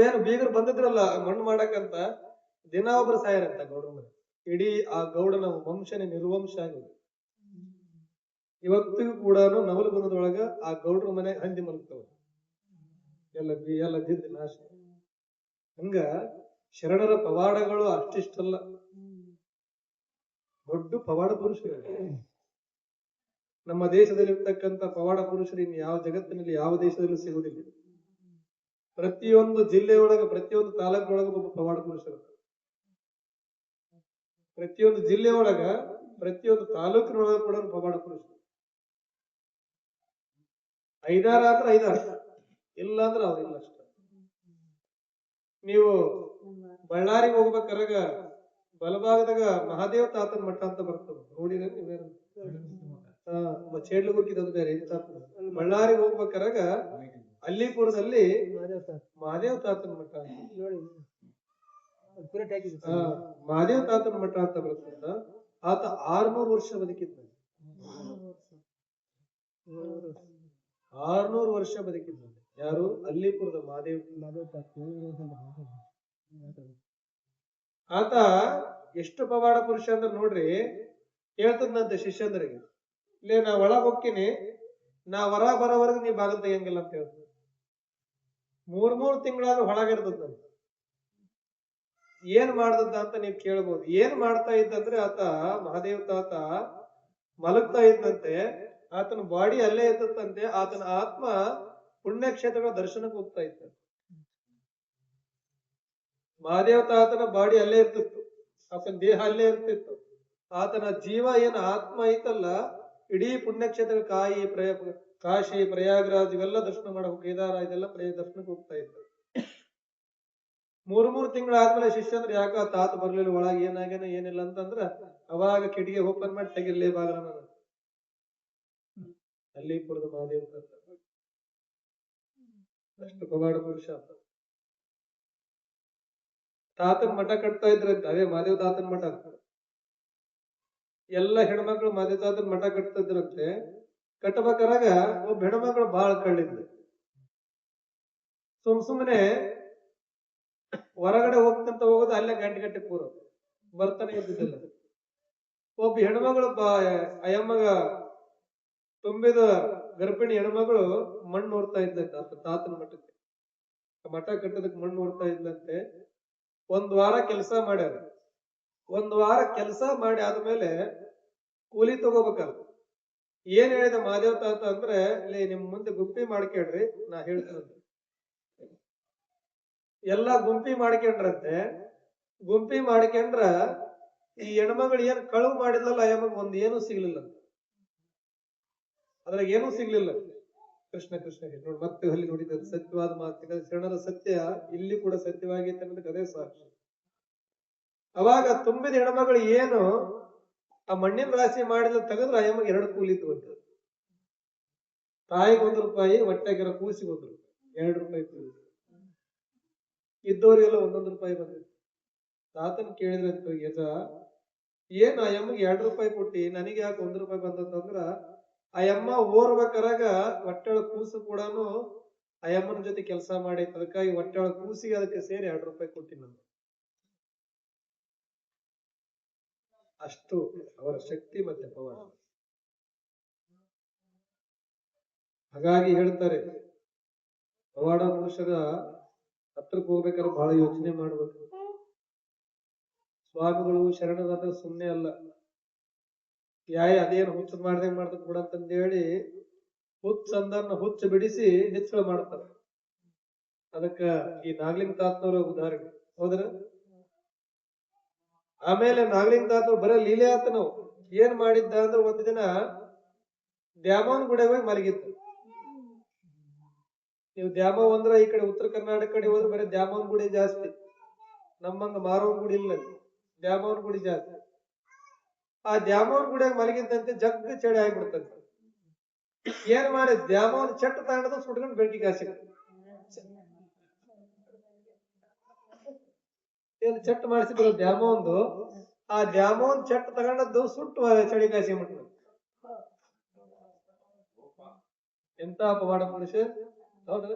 ಏನು ಬೀಗರು ಬಂದಿದ್ರಲ್ಲ ಮಣ್ಣು ಮಾಡಕಂತ ದಿನ ಒಬ್ರು ಸಾಯರಂತ ಗೌಡ್ರ ಮನೆ. ಇಡೀ ಆ ಗೌಡನ ವಂಶನೇ ನಿರ್ವಂಶ ಆಗಿದೆ. ಇವತ್ತಿಗೂ ಕೂಡ ನವಲು ಗುಣದೊಳಗ ಆ ಗೌಡ್ರ ಮನೆ ಹಂದಿ ಮಲಗ್ತವ, ಎಲ್ಲ ಜಿದ್ದು ನಾಶ. ಹಂಗ ಶರಣರ ಪವಾಡಗಳು ಅಷ್ಟಿಷ್ಟಲ್ಲ, ದೊಡ್ಡ ಪವಾಡ ಪುರುಷರು. ನಮ್ಮ ದೇಶದಲ್ಲಿ ಇರ್ತಕ್ಕಂಥ ಪವಾಡ ಪುರುಷರು ಇನ್ನು ಯಾವ ಜಗತ್ತಿನಲ್ಲಿ ಯಾವ ದೇಶದಲ್ಲೂ ಸಿಗುವುದಿಲ್ಲ. ಪ್ರತಿಯೊಂದು ಜಿಲ್ಲೆಯೊಳಗ ಪ್ರತಿಯೊಂದು ತಾಲೂಕಿನೊಳಗ ಒಬ್ಬ ಪವಾಡ ಪುರುಷರು, ಪ್ರತಿಯೊಂದು ಜಿಲ್ಲೆಯೊಳಗ ಪ್ರತಿಯೊಂದು ತಾಲೂಕಿನೊಳಗ ಕೂಡ ಪವಾಡ ಪುರುಷರು. 5 ಆದ್ರೆ 5, ಇಲ್ಲ ಅಂದ್ರೆ ಅವ್ರಿಲ್ಲ ಅಷ್ಟ. ನೀವು ಬಳ್ಳಾರಿಗೆ ಹೋಗ್ಬೇಕಾರಾಗ ಬಲಭಾಗದಾಗ ಮಹಾದೇವ ತಾತನ ಮಠ ಅಂತ ಬರ್ತದೆ, ನೋಡಿದ್ರೆ ನೀವೇನು? ಚೇಡ್ಲುಗುಕ್ಕಿದ್ ಬೇರೆ. ಬಳ್ಳಾರಿಗೆ ಹೋಗ್ಬೇಕಾರಾಗ ಅಲ್ಲಿಪುರದಲ್ಲಿ ಮಹಾದೇವ ತಾತನ ಮಠ, ಮಹಾದೇವ ತಾತನ ಮಠ ಅಂತ ಬರ್ತದ. ಆತ 600 ವರ್ಷ ಬದುಕಿದ್ದ, 600 ವರ್ಷ ಬದುಕಿದ್ದ. ಯಾರು? ಅಲ್ಲಿಪುರದ ಮಹಾದೇವ. ಆತ ಎಷ್ಟು ಪವಾಡ ಪುರುಷ ಅಂದ್ರೆ ನೋಡ್ರಿ, ಹೇಳ್ತದಂತೆ ಶಿಷ್ಯಂದ್ರಿಗೆ, ಇಲ್ಲೇ ನಾ ಒಳಗ್ ಹೋಗ್ತೀನಿ, ನಾ ಹೊರ ಬರೋವರೆಗೂ ನೀ ಬಾಗಿಲು ತೆಗಿಯಂಗಿಲ್ಲ ಅಂತ ಹೇಳ್ತ. 3 ತಿಂಗಳಾದ್ರೂ ಹೊಳಗಿರ್ತದಂತ. ಏನ್ ಮಾಡ್ದದ್ದ ಅಂತ ನೀವ್ ಕೇಳ್ಬೋದು. ಏನ್ ಮಾಡ್ತಾ ಇದ್ದಂದ್ರೆ, ಆತ ಮಹಾದೇವ ತಾತ ಮಲಗ್ತಾ ಇದ್ದಂತೆ, ಆತನ ಬಾಡಿ ಅಲ್ಲೇ ಇರ್ತಂತೆ. ಆತನ ಆತ್ಮ ಪುಣ್ಯಕ್ಷೇತ್ರಗಳ ದರ್ಶನಕ್ಕೆ ಹೋಗ್ತಾ ಇತ್ತು. ಮಹಾದೇವ ತಾತನ ಬಾಡಿ ಅಲ್ಲೇ ಇರ್ತಿತ್ತು, ಆತನ ದೇಹ ಅಲ್ಲೇ ಇರ್ತಿತ್ತು. ಆತನ ಜೀವ ಏನ್ ಆತ್ಮ ಐತಲ್ಲ, ಇಡೀ ಪುಣ್ಯಕ್ಷೇತ್ರ ಕಾಶಿ ಪ್ರಯಾಗರಾಜ್ ಇವೆಲ್ಲ ದರ್ಶನ ಮಾಡಬೇಕು, ಕೇದಾರ ಇದೆಲ್ಲ ದರ್ಶನಕ್ಕೆ ಹೋಗ್ತಾ ಇತ್ತು. 3 ತಿಂಗಳಾದ್ಮೇಲೆ ಶಿಷ್ಯಂದ್ರ ಯಾಕ ತಾತ ಬರ್ಲಿಲ್ಲ, ಒಳಗೆ ಏನಾಗೇನ ಏನಿಲ್ಲ ಅಂತಂದ್ರ ಅವಾಗ ಕಿಟಿಕಿ ಓಪನ್ ಮಾಡಿ ತೆಗಿರ್ಲೇ ಬಾಗಲ. ಅಲ್ಲಿಪುರದ ಮಹಾದೇವ ತಾತ ಅಷ್ಟು ಪವಾಡ ಪುರುಷ. ತಾತನ ಮಠ ಕಟ್ತಾ ಇದ್ರಂತೆ, ಅದೇ ಮಹಾದೇವ ತಾತನ ಮಠ. ಎಲ್ಲ ಹೆಣ್ಮಕ್ಳು ಮಹಾದೇವ ತಾತನ ಮಠ ಕಟ್ತಾ ಇದ್ರಂತೆ. ಕಟ್ಟಬೇಕಾರಾಗ ಒಬ್ಬ ಹೆಣ್ಮಕ್ಳು ಬಹಳ ಕಳ್ಳಿದ್ಲು. ಸುಮ್ಮನೆ ಹೊರಗಡೆ ಹೋಗ್ತಂತ ಹೋಗೋದು, ಅಲ್ಲೇ ಗಂಟೆ ಕೂರ ಬರ್ತಾನೆ ಇದ್ದಿದ್ದಿಲ್ಲ. ಒಬ್ಬ ಹೆಣ್ಮಗಳು ಅಯ್ಯಮ್ಮಗ ತುಂಬಿದ ಗರ್ಭಿಣಿ ಹೆಣ್ಮಗಳು ಮಣ್ಣು ನೋಡ್ತಾ ಇದ್ಲಂತೆ ತಾತನ ಮಠಕ್ಕೆ. ಮಠ ಕಟ್ಟೋದಕ್ಕೆ ಮಣ್ಣು ನೋಡ್ತಾ ಇದ್ಲಂತೆ. 1 ವಾರ ಕೆಲಸ ಮಾಡ್ಯಾರ. 1 ವಾರ ಕೆಲಸ ಮಾಡಿ ಆದ್ಮೇಲೆ ಕೂಲಿ ತಗೋಬೇಕಲ್ಲ. ಏನ್ ಹೇಳಿದ ಮಹಾದೇವ ತಾತ ಅಂದ್ರೆ, ಇಲ್ಲಿ ನಿಮ್ ಮುಂದೆ ಗುಂಪಿ ಮಾಡ್ಕೇಳ್ರಿ, ನಾ ಹೇಳ್ತೇನೆ. ಎಲ್ಲಾ ಗುಂಪಿ ಮಾಡ್ಕೊಂಡ್ರಂತೆ. ಗುಂಪಿ ಮಾಡ್ಕೊಂಡ್ರ ಈ ಹೆಣ್ಮಗಳು ಏನ್ ಕಳುವು ಮಾಡಿದ್ಲಲ್ಲ, ಅಯ್ಯಮ್ಮಗ್ ಏನೂ ಸಿಗ್ಲಿಲ್ಲ. ಅದ್ರಾಗ ಏನೂ ಸಿಗ್ಲಿಲ್ಲ. ಕೃಷ್ಣ ಕೃಷ್ಣ ನೋಡಿ, ಮತ್ತೆ ಅಲ್ಲಿ ನೋಡಿದ ಸತ್ಯವಾದ ಮಾತು. ಶರಣರ ಸತ್ಯ ಇಲ್ಲಿ ಕೂಡ ಸತ್ಯವಾಗೈತೆ ಅನ್ನೋದಕ್ಕೆ ಅದೇ ಸಾಕ್ಷಿ. ಅವಾಗ ತುಂಬಿದ ಹೆಣ್ಮಗಳು ಏನು ಆ ಮಣ್ಣಿನ ರಾಶಿ ಮಾಡಿದ ತೆಗೆದ್ರೆ ಅಯ್ಯಮ್ಮಗೆ 2 ಕೂಲಿ ಇತ್ತು ಅಂತ. ತಾಯಿಗೆ 1 ರೂಪಾಯಿ, ಹೊಟ್ಟೆಗಿರೋ ಕೂಸಿಗೆ 1 ರೂಪಾಯಿ, 2 ರೂಪಾಯಿ ಕೂಲಿ ಇದ್ದವ್ರಿಗೆಲ್ಲ 1 ರೂಪಾಯಿ ಬಂದಿತ್ತು. ತಾತನ್ ಕೇಳಿದ್ರಂತ, ಯಜ ಏನ್ ಅಯ್ಯಮ್ಮಗೆ 2 ರೂಪಾಯಿ ಕೊಟ್ಟಿ, ನನಗೆ ಯಾಕೆ 1 ರೂಪಾಯಿ ಬಂದಂತಂದ್ರ, ಅಯ್ಯಮ್ಮ ಓರ್ಬೇಕಾರಾಗ ಹೊಟ್ಟೆಳ ಕೂಸು ಕೂಡ ಅಯ್ಯಮ್ಮನ ಜೊತೆ ಕೆಲಸ ಮಾಡೈತೆ, ಅದಕ್ಕಾಗಿ ಹೊಟ್ಟೆಳ ಕೂಸಿಗೆ ಅದಕ್ಕೆ ಸೇರಿ 2 ರೂಪಾಯಿ ಕೊಟ್ಟಿ ನಾನು. ಅಷ್ಟು ಅವರ ಶಕ್ತಿ ಮತ್ತೆ ಪವಾಡ. ಹಾಗಾಗಿ ಹೇಳ್ತಾರೆ, ಪವಾಡ ಪುರುಷರ ಹತ್ರಕ್ಕೆ ಹೋಗ್ಬೇಕಾದ್ರೆ ಬಹಳ ಯೋಚನೆ ಮಾಡ್ಬೇಕು. ಸ್ವಾಮಿಗಳು ಶರಣರಾದ ಸುಮ್ಮನೆ ಅಲ್ಲ, ಅದೇನು ಹುಚ್ಚು ಮಾಡ್ತದ ಬಿಡಂತಂದೇಳಿ ಹುಚ್ಚು ಬಿಡಿಸಿ ಹೆಚ್ಚಳ ಮಾಡ್ತಾರ. ಅದಕ್ಕ ಈ ನಾಗಲಿಂಗ ತಾತನವರ ಉದಾಹರಣೆ. ಹೌದ್ರ? ಆಮೇಲೆ ನಾಗಲಿಂಗ ತಾತ ಬರೀ ಲೀಲೆ ಆತ. ನಾವು ಏನ್ ಮಾಡಿದ್ದ ಅಂದ್ರೆ, 1 ದಿನ ದ್ಯಾಮವ್ವನ ಗುಡಿಗೆ ಹೋಗಿ ಮಲಗಿತ್ತು. ನೀವು ದ್ಯಾಮವ್ವ ಅಂದ್ರ ಈ ಕಡೆ ಉತ್ತರ ಕರ್ನಾಟಕ ಕಡೆ ಹೋದ್ರೆ ಬರೀ ದ್ಯಾಮವ್ವನ ಗುಡಿ ಜಾಸ್ತಿ, ನಮ್ಮಂಗ ಮಾರವನ ಗುಡಿ ಇಲ್ಲ, ದ್ಯಾಮವ್ವನ ಗುಡಿ ಜಾಸ್ತಿ. ಆ ದ್ಯಾಮವ್ವನ ಗುಡಿಯಾಗ ಮಲಗಿದ್ದಂತೆ ಜಗ್ಗ ಚಳಿ ಆಗ್ಬಿಡ್ತಂತೆ. ಏನ್ ಮಾಡಿ ದ್ಯಾಮವ್ವನ ಚಟ್ಟ ತಗೊಂಡು ಸುಟ್ಕೊಂಡು ಬೆಂಕಿ ಕಾಸಿ, ಏನ್ ಚಟ್ಟ ಮಾಡಿಸಿದ್ರು ದ್ಯಾಮವ್ವಂದು, ಆ ದ್ಯಾಮವ್ವನ ಚಟ್ಟ ತಗೊಂಡದ್ದು ಸುಟ್ಟು ಚಳಿ ಕಾಸಿ ಬಿಟ್ರು. ಎಂತ ಪವಾಡ ಪುರುಷ. ಹೌದು.